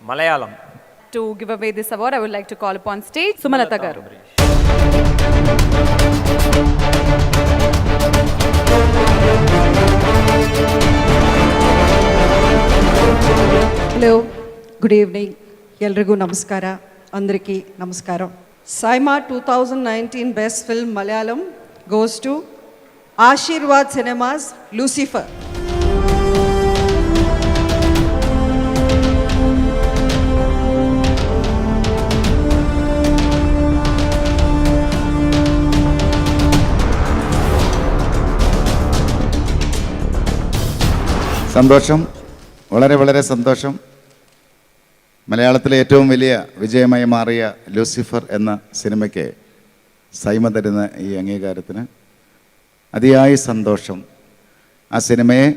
Malayalam. To give away this award, I would like to call upon stage Sumalata garu. Hello, good evening. Elrigu namaskara. Andariki namaskaram. Saima 2019 Best Film Malayalam goes to Ashirwad Cinemas Lucifer. സന്തോഷം, വളരെ സന്തോഷം. മലയാളത്തിലെ ഏറ്റവും വലിയ വിജയമായി മാറിയ Lucifer എന്ന സിനിമയ്ക്ക് സൈമ തരുന്ന ഈ അംഗീകാരത്തിന് അതിയായ സന്തോഷം. ആ സിനിമയെ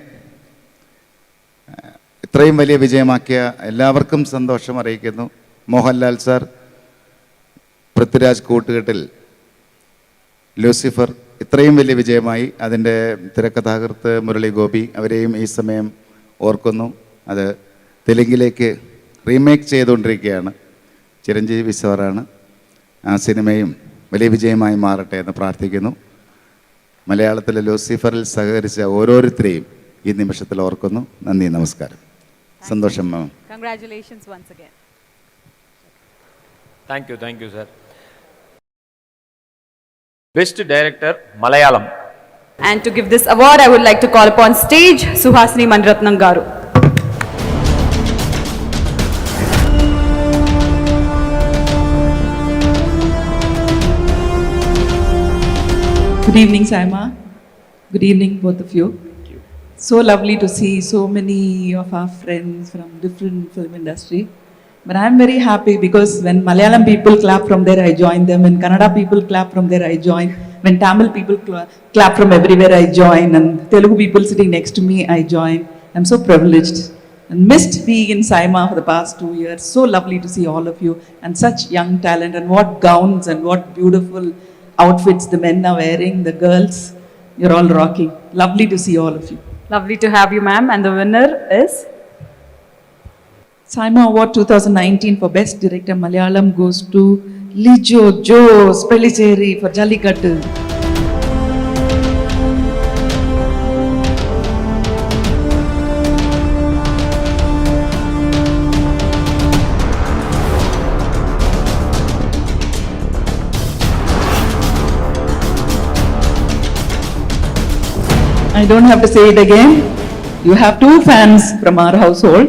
ഇത്രയും വലിയ വിജയമാക്കിയ എല്ലാവർക്കും സന്തോഷം അറിയിക്കുന്നു. മോഹൻലാൽ സാർ, പൃഥ്വിരാജ് കൂട്ടുകെട്ടിൽ ലൂസിഫർ ഇത്രയും വലിയ വിജയമായി. അതിൻ്റെ തിരക്കഥാകൃത്ത് മുരളി ഗോപി, അവരെയും ഈ സമയം ഓർക്കുന്നു. അത് തെലുങ്കിലേക്ക് റീമേക്ക് ചെയ്തുകൊണ്ടിരിക്കുകയാണ്. ചിരഞ്ജീവി സാറാണ്. ആ സിനിമയും വലിയ വിജയമായി മാറട്ടെ എന്ന് പ്രാർത്ഥിക്കുന്നു. മലയാളത്തിലെ ലൂസിഫറിൽ സഹകരിച്ച ഓരോരുത്തരെയും ഈ നിമിഷത്തിൽ ഓർക്കുന്നു. നന്ദി, നമസ്കാരം. സന്തോഷം മാം. Congratulations once again. Thank you, sir. Best Director, Malayalam. And to give this award, I would like to call upon stage Suhasini Maniratnam garu. Good evening, Saima. Good evening, both of you. Thank you. So lovely to see so many of our friends from different film industry. But I'm very happy because when Malayalam people clap from there, I join them. When Kannada people clap from there, I join. When Tamil people clap from everywhere, I join. And Telugu people sitting next to me, I join. I'm so privileged and missed being in Saima for the past 2 years. So lovely to see all of you and such young talent, and what gowns and what beautiful outfits the men are wearing, the girls. You're all rocking. Lovely to see all of you. Lovely to have you, ma'am. And the winner is Saima Award 2019 for Best Director Malayalam goes to Lijo Jose Pellicherry for Jallikattu. I don't have to say it again. You have 2 fans from our household.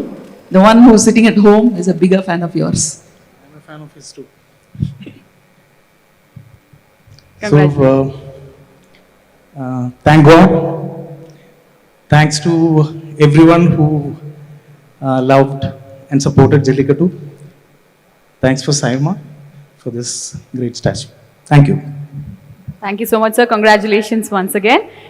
The one who's sitting at home is a bigger fan of yours. I'm a fan of his too. Congratulations. Thank God. Thanks to everyone who loved and supported Jallikattu. Thanks for Saima for this great statue. Thank you. Thank you so much, sir. Congratulations once again.